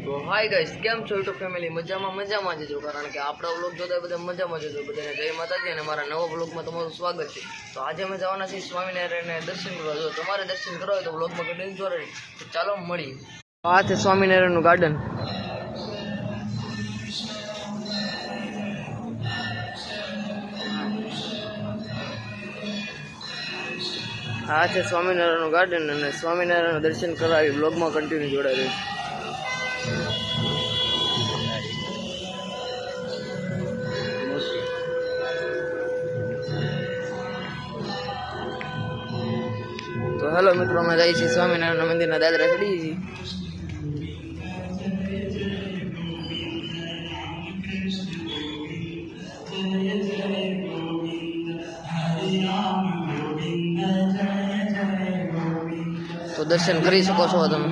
તો hi guys, કેમ છો યુટ્યુબ ફેમિલી? મજામાં જજો, કારણ કે આપણા વ્લોગ જોતા બધા મજામાં જજો. બધાને જય માતાજી અને મારા નવા વ્લોગમાં તમારું સ્વાગત છે. તો આજે અમે જવાના છીએ સ્વામિનારાયણને દર્શન કરવા. જો તમારે દર્શન કરવા હોય તો વ્લોગમાં કન્ટિન્યુ જોડે. તો ચાલો મળીએ. આ છે સ્વામિનારાયણનું ગાર્ડન. આ છે સ્વામિનારાયણનું ગાર્ડન અને સ્વામિનારાયણનું દર્શન કરાવી વ્લોગમાં કન્ટિન્યુ જોડાઈ રહ્યું. તો હેલો મિત્રો, અમે જઈએ છીએ સ્વામિનારાયણ મંદિરના દાદરા ચડીએ છીએ. તો દર્શન કરી શકો છો તમે.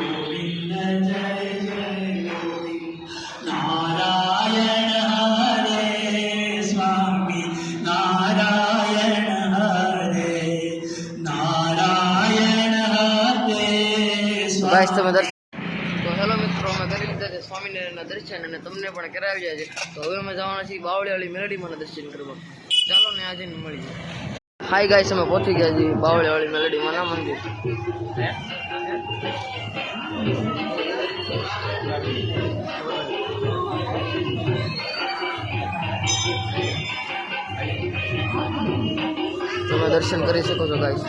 ગાઈસ તમે દર્શન. તો હેલો મિત્રો, અમે કરી લીધા છે સ્વામિનારાયણના દર્શન અને તમને પણ કરાવી જાય છે. તો હવે અમે જવાના છીએ બાવળીવાળી મેલડીમાં દર્શન કરવા. ચાલો ને આજે મળીએ. હાય ગાઈસ, અમે પહોંચી ગયા છીએ બાવળીવાળી મેલડીમાં ના મંદિર. તમે દર્શન કરી શકો છો ગાઈસ.